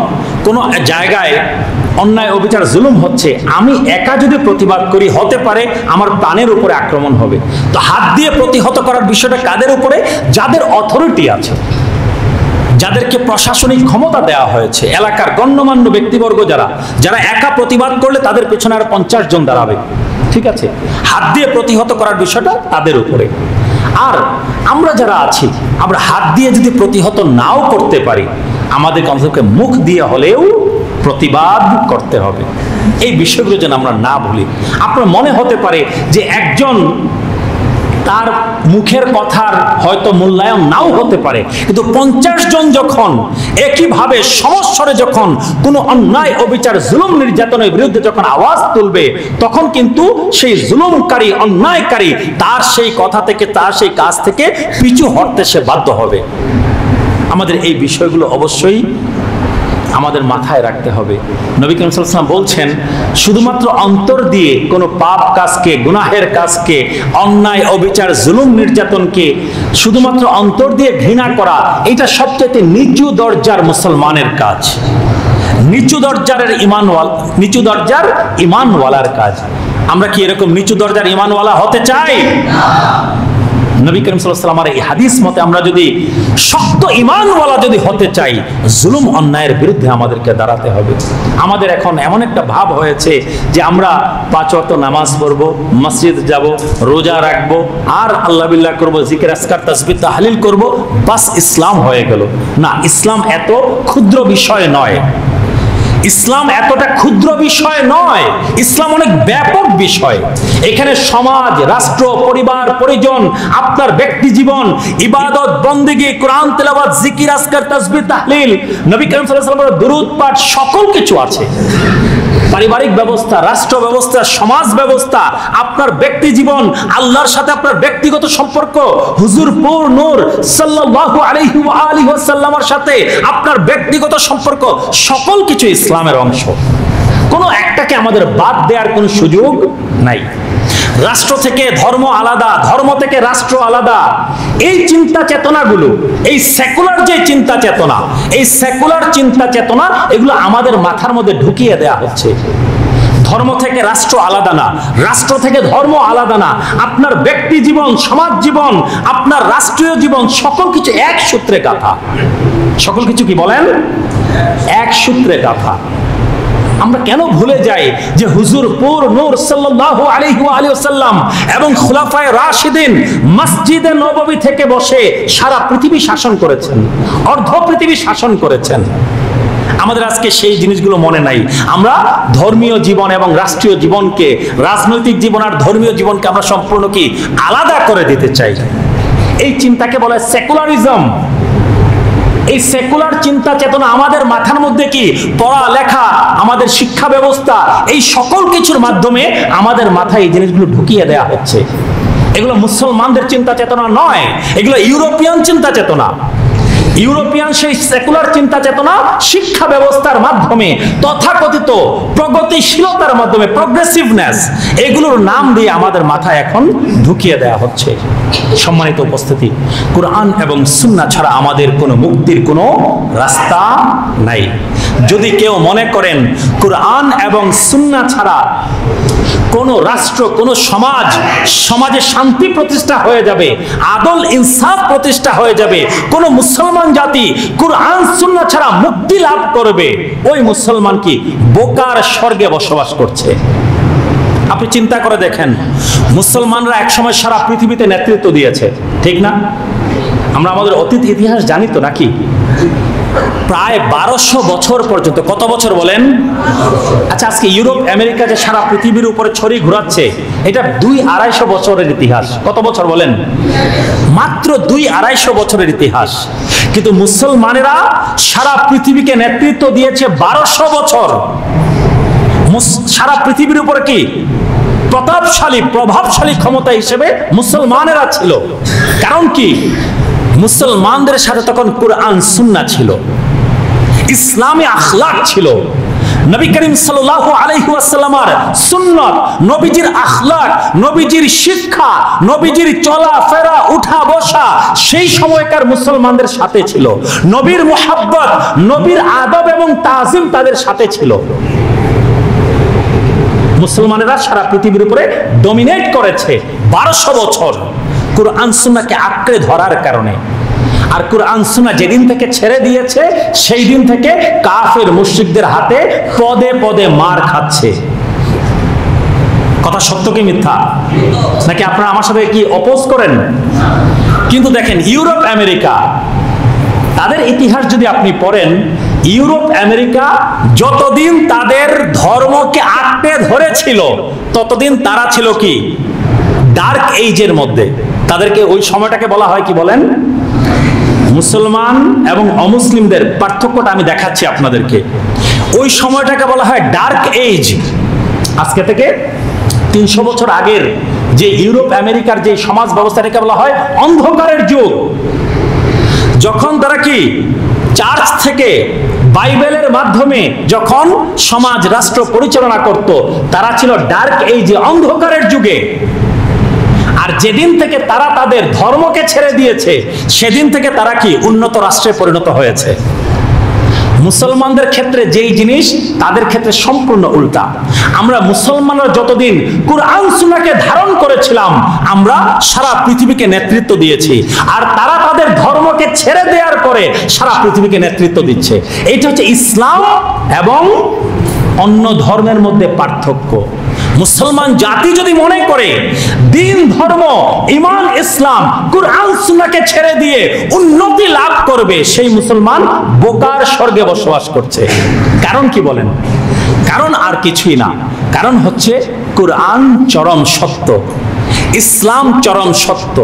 কোনো জায়গায় অন্যায়, অবিচার, জুলুম হচ্ছে, আমি একা যদি প্রতিবাদ করি, হতে পারে আমার প্রাণের উপরে আক্রমণ হবে। তো হাত দিয়ে প্রতিহত করার বিষয়টা কাদের উপরে? যাদের অথরিটি আছে, যাদেরকে প্রশাসনিক ক্ষমতা দেওয়া হয়েছে, এলাকার গণ্যমান্য ব্যক্তিবর্গ যারা একা প্রতিবাদ করলে তাদের পেছনে আর 50 জন দাঁড়াবে। ঠিক আছে, হাত দিয়ে প্রতিহত করার বিষয়টা তাদের উপরে। আর আমরা যারা আছি, আমরা হাত দিয়ে যদি প্রতিহত নাও করতে পারি, আমাদের কমসে মুখ দিয়ে হলেও প্রতিবাদ করতে হবে। এই বিষয়গুলো যেন আমরা না ভুলি। আপনার মনে হতে পারে যে একজন, তার মুখের কথার হয়তো মূল্যায়ন নাও হতে পারে, কিন্তু 50 জন যখন একইভাবে সমস্বরে যখন কোনো অন্যায়, অবিচার, জুলুম, নির্যাতনের বিরুদ্ধে যখন আওয়াজ তুলবে, তখন কিন্তু সেই জুলুমকারী, অন্যায়কারী তার সেই কথা থেকে, তার সেই কাজ থেকে পিছু হটতে সে বাধ্য হবে। আমাদের এই বিষয়গুলো অবশ্যই আমাদের মাথায় রাখতে হবে। নবী করিম সাল্লাল্লাহু আলাইহি ওয়াসাল্লাম বলছেন, শুধুমাত্র অন্তর দিয়ে কোনো পাপ কাজকে, গুনাহের কাজকে, অন্যায়, অবিচার, জুলুম, নির্যাতনকে শুধুমাত্র অন্তর দিয়ে ঘৃণা করা, এটা সবচেয়ে নিচু দরজার মুসলমানের কাজ, নিচু দরজার ইমানওয়ালার কাজ। আমরা কি এরকম নিচু দরজার ইমানওয়ালা হতে চাই? নবী করিম সাল্লাল্লাহু আলাইহি ওয়াসাল্লামের এই হাদিস মতে আমরা যদি শক্ত ঈমানওয়ালা যদি হতে চাই, জুলুম অন্যায়ের বিরুদ্ধে আমাদেরকে দাঁড়াতে হবে। আমাদের এখন এমন একটা ভাব হয়েছে যে আমরা 5 ওয়াক্ত নামাজ পড়ব, মসজিদ যাব, রোজা রাখব, আর আল্লাহ বিল্লাহ করব, জিকির আজকার তাসবিহ তাহলিল করব, বাস ইসলাম হয়ে গেল। না, ইসলাম এত ক্ষুদ্র বিষয় নয়, ইসলাম এতটা ক্ষুদ্র বিষয় নয়, ইসলাম অনেক ব্যাপক বিষয়। এখানে সমাজ, রাষ্ট্র, পরিবার, পরিজন, আপনার ব্যক্তি জীবন, ইবাদত, বন্দেগী, কোরআন তেলাওয়াত, জিকির আজকার তাসবিহ তাহলিল, নবী করিম সাল্লাল্লাহু আলাইহি ওয়াসাল্লামের দুরূদ পাঠ, সকল কিছু আছে। পারিবারিক ব্যবস্থা, রাষ্ট্র ব্যবস্থা, সমাজ ব্যবস্থা, আপনার ব্যক্তি জীবন, আল্লাহর সাথে আপনার ব্যক্তিগত সম্পর্ক, হুজুর পুর নূর সাল্লাল্লাহু আলাইহি ওয়া আলিহি ওয়াসাল্লামের সাথে আপনার ব্যক্তিগত সম্পর্ক, সকল কিছু ইসলামের অংশ। কোনো একটাকে আমাদের বাদ দেওয়ার কোনো সুযোগ নাই। রাষ্ট্র থেকে ধর্ম আলাদা, ধর্ম থেকে রাষ্ট্র আলাদা, এই চিন্তা চেতনাগুলো, এই সেকুলার যে চিন্তা চেতনা, এই সেকুলার চিন্তা চেতনা, এগুলো আমাদের মাথার মধ্যে ঢুকিয়ে দেয়া হচ্ছে। ধর্ম থেকে রাষ্ট্র আলাদা না, রাষ্ট্র থেকে ধর্ম আলাদা না, আপনার ব্যক্তি জীবন, সমাজ জীবন, আপনার রাষ্ট্রীয় জীবন, সকল কিছু এক সূত্রে গাঁথা। সকল কিছু কি বলেন? এক সূত্রে গাঁথা। আমরা কেন ভুলে যাই যে হুজুর পুর নূর সাল্লাল্লাহু আলাইহি ওয়া আলিহি ওয়াসাল্লাম এবং খুলাফায়ে রাশিদিন মসজিদে নববী থেকে বসে সারা পৃথিবী শাসন করেছেন, অর্ধ পৃথিবী শাসন করেছেন। আমাদের আজকে সেই জিনিসগুলো মনে নাই। আমরা ধর্মীয় জীবন এবং রাষ্ট্রীয় জীবনকে, রাজনৈতিক জীবন আর ধর্মীয় জীবনকে আমরা সম্পূর্ণ কি আলাদা করে দিতে চাই। এই চিন্তাকে বলে সেকুলারিজম। এই সেকুলার চিন্তা চেতনা আমাদের মাথার মধ্যে কি পড়ালেখা, আমাদের শিক্ষা ব্যবস্থা, এই সকল কিছুর মাধ্যমে আমাদের মাথায় এই জিনিসগুলো ঢুকিয়ে দেয়া হচ্ছে। এগুলো মুসলমানদের চিন্তা চেতনা নয়, এগুলো ইউরোপিয়ান চিন্তা চেতনা। ইউরোপিয়ান সেই সেকুলার চিন্তা চেতনা শিক্ষা ব্যবস্থার মাধ্যমে, তথাকথিত প্রগতিশীলতার মাধ্যমে, প্রগ্রেসিভনেস, এগুলোর নাম দিয়ে আমাদের মাথায় এখন ঢুকিয়ে দেওয়া হচ্ছে। সম্মানিত উপস্থিতি, কুরআন এবং সুন্নাহ ছাড়া আমাদের কোনো মুক্তির কোনো রাস্তা নাই। যদি কেউ মনে করেন কুরআন এবং সুন্নাহ ছাড়া কোন রাষ্ট্র, কোন সমাজে শান্তি প্রতিষ্ঠা হয়ে যাবে, আদল ইনসাফ প্রতিষ্ঠা হয়ে যাবে, কোন মুসলমান জাতি কুরআন সুন্নাহ ছাড়া মুক্তি লাভ করবে, ওই মুসলমান কি বোকার স্বর্গে বসবাস করছে। আপনি চিন্তা করে দেখেন, মুসলমানরা একসময় সারা পৃথিবীতে নেতৃত্ব দিয়েছে, ঠিক না? আমরা আমাদের অতীত ইতিহাস জানি তো নাকি? প্রায় 1200 বছর পর্যন্ত। কত বছর বলেন? আচ্ছা, আজকে ইউরোপ আমেরিকা যে সারা পৃথিবীর উপরে ছড়ি ঘোরাচ্ছে, এটা 200-250 বছরের ইতিহাস। কত বছর বলেন? মাত্র 200-250 বছরের ইতিহাস। কিন্তু মুসলমানেরা সারা পৃথিবীকে নেতৃত্ব দিয়েছে 1200 বছর। সারা পৃথিবীর উপরে কি প্রতাপশালী, প্রভাবশালী ক্ষমতা হিসেবে মুসলমানেরা ছিল। কারণ কি? মুসলমানদের সাথে তখন কুরআন সুন্নাহ ছিল, ইসলামী আখলাক ছিল। নবী করিম সাল্লাল্লাহু আলাইহি ওয়াসাল্লামের সুন্নাত, নবীজির আখলাক, নবীজির শিক্ষা, নবীজির চলাফেরা, উঠা বসা সেই সময়কার মুসলমানদের সাথে ছিল। নবীর মুহাব্বত, নবীর আদব এবং তাজিম তাদের সাথে ছিল। মুসলমানেরা সারা পৃথিবীর উপরে ডমিনেট করেছে 1200 বছর কুরআন সুন্নাহকে আঁকড়ে ধরার কারণে। আর কুরআন সুন্নাহ যেদিন থেকে ছেড়ে দিয়েছে, সেই দিন থেকে কাফের মুশরিকদের হাতে পদে পদে মার খাচ্ছে। কথা সত্য কি মিথ্যা? নাকি আপনারা আমার সাথে কি অপোজ করেন? কিন্তু দেখেন, ইউরোপ আমেরিকা, তাদের ইতিহাস যদি আপনি পড়েন, ইউরোপ আমেরিকা যতদিন তাদের ধর্মকে আঁকড়ে ধরেছিল, ততদিন তারা ছিল কি ডার্ক এইজের মধ্যে। তাদেরকে ওই সময়টাকে বলা হয় কি বলেন? মুসলমান এবং অমুসলিমদের পার্থক্যটা আমি দেখাচ্ছি আপনাদেরকে। ওই সময়টাকে বলা হয় ডার্ক এজ। আজকে থেকে 300 বছর আগের যে ইউরোপ আমেরিকার যে সমাজ ব্যবস্থাটাকে বলা হয় অন্ধকারের যুগ। যখন তারা কি চার্চ থেকে বাইবেলের মাধ্যমে যখন সমাজ রাষ্ট্র পরিচালনা করত, তারা ছিল ডার্ক এইজে, অন্ধকারের যুগে। আর যেদিন থেকে তারা তাদের ধর্মকে ছেড়ে দিয়েছে, সেদিন থেকে তারা কি উন্নত রাষ্ট্রে পরিণত হয়েছে। মুসলমানদের ক্ষেত্রে যেই জিনিস, তাদের ক্ষেত্রে সম্পূর্ণ উল্টা। আমরা মুসলমানরা যতদিন কুরআন সুন্নাহকে ধারণ করেছিলাম, আমরা সারা পৃথিবীকে নেতৃত্ব দিয়েছি, আর তারা তাদের ধর্মকে ছেড়ে দেওয়ার পরে সারা পৃথিবীকে নেতৃত্ব দিচ্ছে। এইটা হচ্ছে ইসলাম এবং অন্য ধর্মের মধ্যে পার্থক্য। মুসলমান জাতি যদি মনে করে দিন, ধর্ম, ঈমান, ইসলাম, কুরআন সুন্নাহকে ছেড়ে দিয়ে উন্নতি লাভ করবে, সেই মুসলমান বোকার স্বর্গে বসবাস করছে। কারণ কি বলেন? কারণ আর কিছুই না, কারণ হচ্ছে কুরআন চরম সত্য, ইসলাম চরম সত্য।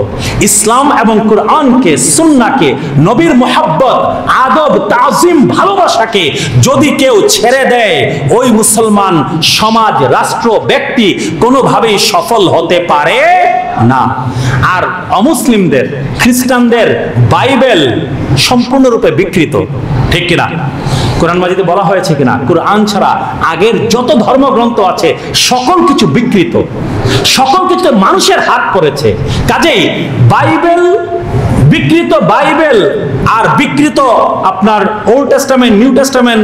ইসলাম এবং কুরআনকে, সুন্নাহকে, নবীর মুহাব্বত, আদব, তাজিম, ভালোবাসাকে যদি কেউ ছেড়ে দেয়, ওই মুসলমান সমাজ, রাষ্ট্র, ব্যক্তি কোনোভাবেই সফল হতে পারে না। আর অমুসলিমদের, খ্রিস্টানদের বাইবেল সম্পূর্ণরূপে বিকৃত, ঠিক কিনা? কোরআন মাজিদে বলা হয়েছে কিনা, কুরআন ছাড়া আগের যত ধর্মগ্রন্থ আছে সকল কিছু বিকৃত, সকল কিছু মানুষের হাত পড়েছে। কাজেই বাইবেল বিকৃত, বাইবেল আর বিকৃত আপনার ওল্ড টেস্টামেন্ট, নিউ টেস্টামেন্ট,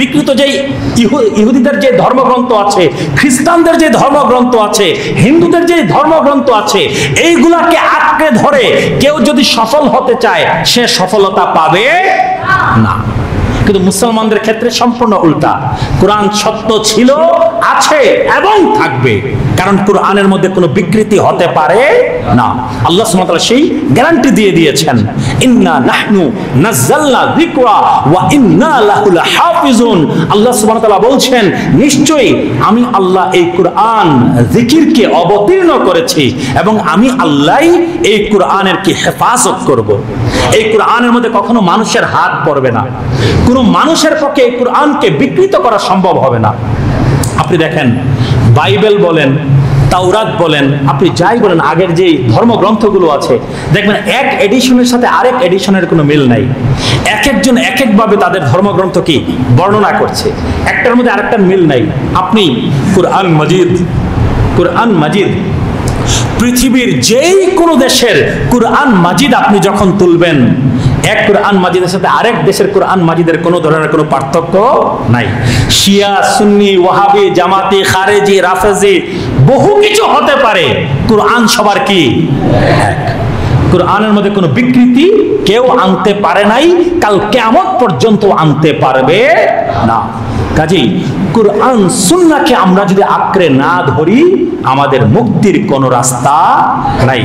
বিকৃত যেই ইহুদিদের যে ধর্মগ্রন্থ আছে, খ্রিস্টানদের যে ধর্মগ্রন্থ আছে, হিন্দুদের যে ধর্মগ্রন্থ আছে, এইগুলাকে আঁকড়ে ধরে কেউ যদি সফল হতে চায়, সে সফলতা পাবে না। কিন্তু মুসলমানদের ক্ষেত্রে সম্পূর্ণ উল্টা। কুরআন সত্য ছিল, আছে এবং থাকবে, কারণ কুরআনের মধ্যে কোনো বিকৃতি হতে পারে না। আল্লাহ সুবহানাহু ওয়া তাআলা সেই গ্যারান্টি দিয়ে দিয়েছেন, ইন্না নাহনু নাযালনা যিকরা ওয়া ইন্না লাহু লাহাফিজুন। আল্লাহ সুবহানাহু ওয়া তাআলা বলছেন, নিশ্চয়ই আমি আল্লাহ এই কুরআন জিকিরকে অবতীর্ণ করেছি এবং আমি আল্লাহই এই কুরআনের কি হেফাজত করব। এই কুরআনের মধ্যে কখনো মানুষের হাত পড়বে না, কোনো মানুষের পক্ষে এই কুরআনকে বিকৃত করা সম্ভব হবে না। আপনি দেখেন, বাইবেল বলেন, তাওরাত বলেন, আপনি যাই বলেন, আগের যে ধর্মগ্রন্থগুলো আছে, দেখবেন এক এডিশনের সাথে আরেক এডিশনের কোনো মিল নাই। এক একজন এক একভাবে তাদের ধর্মগ্রন্থ কি বর্ণনা করছে, একটার মধ্যে আরেকটার মিল নাই। আপনি কুরআন মাজিদ পৃথিবীর যেই কোনো দেশের কুরআন মাজিদ আপনি যখন তুলবেন, এক কুরআন মাজিদের সাথে আরেক দেশের কুরআন মাজিদের কোনো ধরনের কোনো পার্থক্য নাই। শিয়া, সুন্নি, ওয়াহাবি, জামাতি, খারেজি, রাফেজি, বহু কিছু হতে পারে, কুরআন সবার কি এক। কুরআনের মধ্যে কোনো বিকৃতি কেউ আনতে পারে নাই, কাল কিয়ামত পর্যন্ত আনতে পারবে না। কাজেই কুরআন সুন্নাহকে আমরা যদি আঁকড়ে না ধরি, আমাদের মুক্তির কোনো রাস্তা নাই।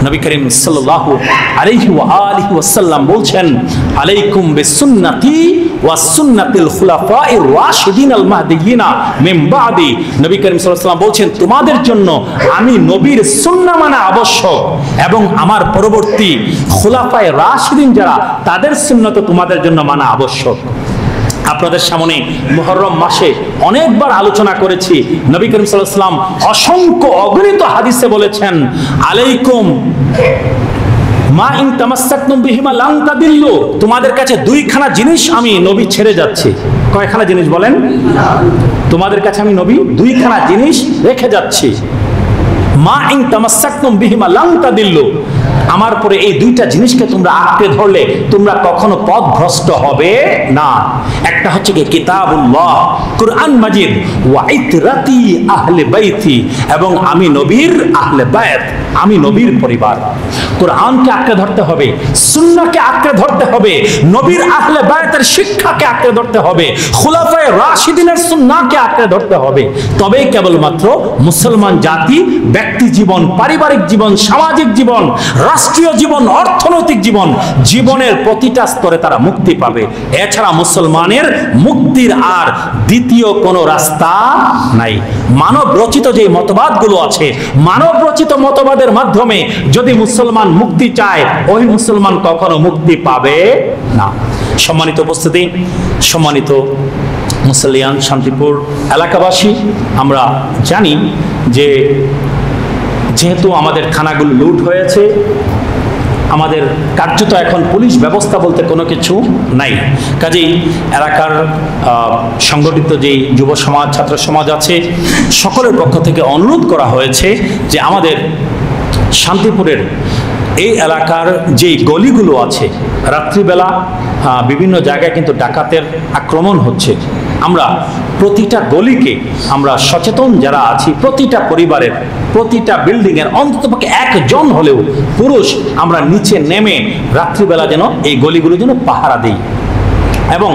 নবী করিম সাল্লাল্লাহু আলাইহি ওয়া আলিহি ওয়াসাল্লাম বলছেন, আলাইকুম বিসুন্নতি ওয়া সুন্নাতিল খুলাফায়ে রাশিদিন আল মাহদিয়িনা মিন বাদি। নবী করিম সাল্লাল্লাহু আলাইহি ওয়াসাল্লাম বলছেন, তোমাদের জন্য আমি নবীর সুন্নাহ মানা আবশ্যক এবং আমার পরবর্তী খুলাফায়ে রাশিদিন যারা, তাদের সুন্নাত তোমাদের জন্য মানা আবশ্যক। আপনাদের সামনে মুহররম মাসে অনেকবার আলোচনা করেছি, নবী করিম সাল্লাল্লাহু আলাইহি ওয়াসাল্লাম অসংখ্য অগণিত হাদিসে বলেছেন, আলাইকুম মা ইন তামাসসাকতুম বিহিমা লান তাদিল্লু। তোমাদের কাছে দুইখানা জিনিস আমি নবী ছেড়ে যাচ্ছি। কয়খানা জিনিস বলেন? তোমাদের কাছে আমি নবী দুইখানা জিনিস রেখে যাচ্ছি। মা ইন তামাসসাকতুম বিহিমা লান তাদিল্লু। আমার পরে এই দুইটা জিনিসকে তোমরা আঁকড়ে ধরলে তোমরা কখনো পথভ্রষ্ট হবে না। একটা হচ্ছে কি কিতাবুল্লাহ, কুরআন মাজিদ, ওয়া ইতরাতি আহলে বাইতি, এবং আমি নবীর আহলে বায়াত, আমি নবীর পরিবার। কুরআনকে আঁকড়ে ধরতে হবে, সুন্নাহকে আঁকড়ে ধরতে হবে, নবীর আহলে বায়াতের শিক্ষাকে আঁকড়ে ধরতে হবে, খুলাফায়ে রাশিদিনের সুন্নাহকে আঁকড়ে ধরতে হবে। তবেই কেবলমাত্র মুসলমান জাতি ব্যক্তি জীবন, পারিবারিক জীবন, সামাজিক জীবন, রাষ্ট্রীয় জীবন, অর্থনৈতিক জীবন, জীবনের প্রতিটা স্তরে তারা মুক্তি পাবে। এছাড়া মুসলমানের মুক্তির আর দ্বিতীয় কোনো রাস্তা নাই। মানব রচিত যে মতবাদগুলো আছে, মানব রচিত মতবাদের মাধ্যমে যদি মুসলমান মুক্তি চায়, ওই মুসলমান কখনো মুক্তি পাবে না। সম্মানিত উপস্থিতি, সম্মানিত মুসলিয়ান, শান্তিপুর এলাকাবাসী, আমরা জানি যে যেহেতু আমাদের থানাগুলো লুট হয়েছে, আমাদের কার্যত এখন পুলিশ ব্যবস্থা বলতে কোনো কিছু নাই। কাজেই এলাকার সংগঠিত যে যুব সমাজ, ছাত্র সমাজ আছে, সকলের পক্ষ থেকে অনুরোধ করা হয়েছে যে আমাদের শান্তিপুরের এই এলাকার যে গলিগুলো আছে, রাত্রিবেলা বিভিন্ন জায়গায় কিন্তু ডাকাতের আক্রমণ হচ্ছে। আমরা প্রতিটা গলিকে আমরা সচেতন যারা আছি, প্রতিটা পরিবারের, প্রতিটা বিল্ডিংয়ের অন্ততপক্ষে একজন হলেও পুরুষ আমরা নিচে নেমে রাত্রিবেলা যেন এই গলিগুলো যেন পাহারা দিই। এবং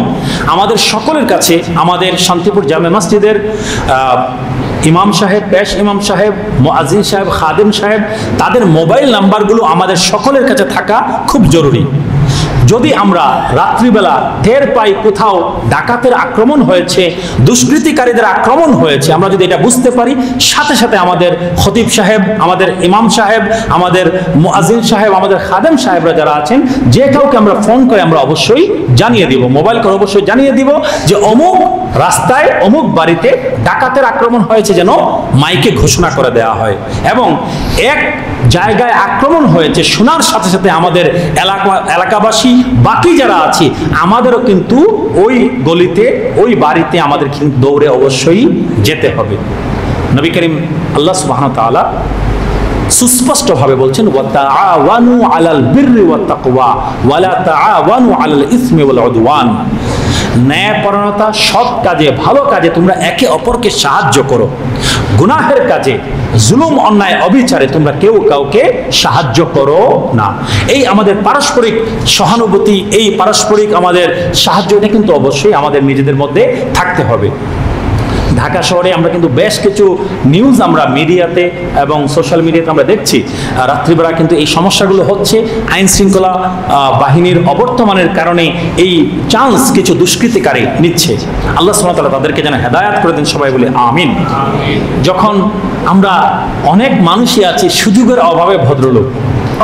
আমাদের সকলের কাছে আমাদের শান্তিপুর জামে মসজিদের ইমাম সাহেব, পেশ ইমাম সাহেব, মুয়াজ্জিন সাহেব, খাদেম সাহেব, তাদের মোবাইল নাম্বারগুলো আমাদের সকলের কাছে থাকা খুব জরুরি। যদি আমরা রাত্রিবেলা টের পাই কোথাও ডাকাতের আক্রমণ হয়েছে, দুষ্কৃতিকারীদের আক্রমণ হয়েছে, আমরা যদি এটা বুঝতে পারি, সাথে সাথে আমাদের খতিব সাহেব, আমাদের ইমাম সাহেব, আমাদের মুয়াজ্জিন সাহেব, আমাদের খাদেম সাহেবরা যারা আছেন, যে কাউকে আমরা ফোন করে আমরা অবশ্যই জানিয়ে দিব, মোবাইল করে অবশ্যই জানিয়ে দিব যে অমুক রাস্তায় অমুক বাড়িতে ডাকাতের আক্রমণ হয়েছে, যেন মাইকে ঘোষণা করে দেওয়া হয়। এবং এক জায়গায় আক্রমণ হয়েছে শোনার সাথে সাথে আমাদের এলাকাবাসী বাকি যারা আছি আমাদেরও কিন্তু ওই গলিতে, ওই বাড়িতে আমাদের কিন্তু দৌড়ে অবশ্যই যেতে হবে। নবী করিম আল্লাহ সুবহানাহু ওয়া তাআলা সুস্পষ্টভাবে বলছেন, ওয়াতাআওয়ানু আলাল বিররি ওয়াত তাকওয়া ওয়ালা তাআওয়ানু আলাল ইসমি ওয়াল উদওয়ান। ন্যায়পরায়ণতা, সৎ কাজে, ভালো কাজে তোমরা একে অপরকে সাহায্য করো, গুনাহের কাজে, জুলুম, অন্যায়, অবিচারে তোমরা কেউ কাউকে সাহায্য করো না। এই আমাদের পারস্পরিক সহানুভূতি, এই পারস্পরিক আমাদের সাহায্য, এটা কিন্তু অবশ্যই আমাদের নিজেদের মধ্যে থাকতে হবে। ঢাকা শহরে আমরা কিন্তু বেশ কিছু নিউজ আমরা মিডিয়াতে এবং সোশ্যাল মিডিয়াতে আমরা দেখছি, রাত্রিবেলা কিন্তু এই সমস্যাগুলো হচ্ছে। আইন শৃঙ্খলা বাহিনীর অবর্তমানের কারণে এই চান্স কিছু দুষ্কৃতিকারী নিচ্ছে। আল্লাহ সুবহানাহু ওয়া তাআলা তাদেরকে যেন হেদায়েত করে দেন, সবাই বলে আমিন। যখন আমরা অনেক মানুষই আছি সুযোগের অভাবে ভদ্রলোক,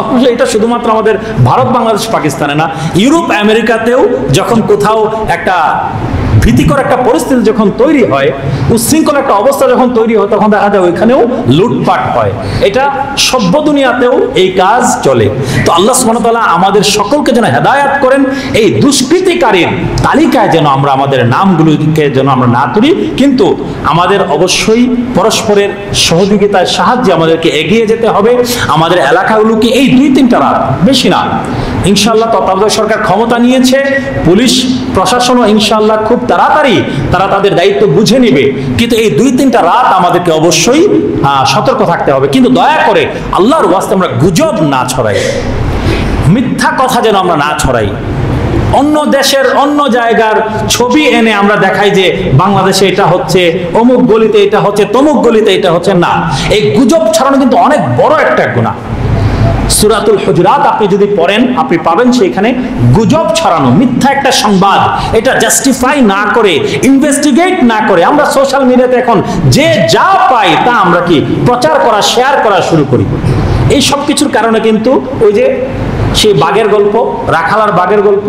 অবশ্য এটা শুধুমাত্র আমাদের ভারত, বাংলাদেশ, পাকিস্তানে না, ইউরোপ, আমেরিকাতেও যখন কোথাও একটা ভীতিকর একটা পরিস্থিতি যখন তৈরি হয়, উচ্ছৃঙ্খল একটা অবস্থা যখন তৈরি হয়, তখন দেখা যায় ওইখানেও লুটপাট হয়। এটা সভ্য দুনিয়াতেও এই কাজ চলে। তো আল্লাহ সুবহানাহু ওয়া তাআলা আমাদের সকলকে যেন হেদায়েত করেন, এই দুষ্কৃতিকারীর তালিকায় যেন আমরা আমাদের নামগুলোকে যেন আমরা না তুলি, কিন্তু আমাদের অবশ্যই পরস্পরের সহযোগিতায়, সাহায্যে আমাদেরকে এগিয়ে যেতে হবে। আমাদের এলাকাগুলোকে এই 2-3টা রাত, বেশি না, ইনশাআল্লাহ তত্ত্বাবধায়ক সরকার ক্ষমতা নিয়েছে, পুলিশ প্রশাসনও ইনশাআল্লাহ খুব তাড়াতাড়ি তারা তাদের দায়িত্ব বুঝে নেবে, কিন্তু এই 2-3টা রাত আমাদেরকে অবশ্যই সতর্ক থাকতে হবে। কিন্তু দয়া করে আল্লাহর ওয়াস্তে আমরা গুজব না ছড়াই, মিথ্যা কথা যেন আমরা না ছড়াই, অন্য দেশের অন্য জায়গার ছবি এনে আমরা দেখাই যে বাংলাদেশে এটা হচ্ছে, অমুক গলিতে এটা হচ্ছে, তমুক গলিতে এটা হচ্ছে না। এই গুজব ছড়ানো কিন্তু অনেক বড় একটা গুনাহ। সূরাতুল হুজুরাত আপনি যদি পড়েন, আপনি পাবেন সেখানে গুজব ছড়ানো, মিথ্যা একটা সংবাদ, এটা জাস্টিফাই না করে, ইনভেস্টিগেট না করে আমরা সোশ্যাল মিডিয়াতে এখন যে যা পাই তা আমরা কি প্রচার করা, শেয়ার করা শুরু করি। এই সব কিছুর কারণে কিন্তু ওই যে সেই বাঘের গল্প, রাখালার বাঘের গল্প,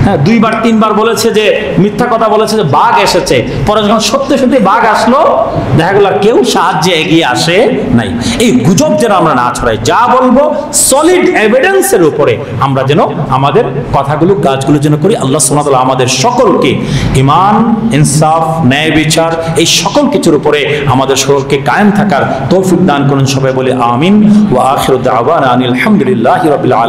হ্যাঁ, 2-3বার বলেছে যে মিথ্যা কথা বলেছে যে বাঘ এসেছে, পরে যখন সত্যি সত্যি বাঘ আসলো দেখা গেল কেউ সাহায্যে এগিয়ে আসে নাই। এই গুজব যেন আমরা না ছড়াই, যা বলবো সলিড এভিডেন্সের উপরে আমরা যেন আমাদের কথাগুলো, কাজগুলো যেন করি। আল্লাহ সুবহানাহু ওয়া তাআলা আমাদের সকলকে ঈমান, ইনসাফ, ন্যায় বিচার, এই সকল কিছুর উপরে আমাদের সকলকে কায়েম থাকার তৌফিক দান করুন, সবাই বলে আমিন। ওয়া আখিরু দাওয়ানা আনিল হামদুলিল্লাহি রাব্বিল আলামিন।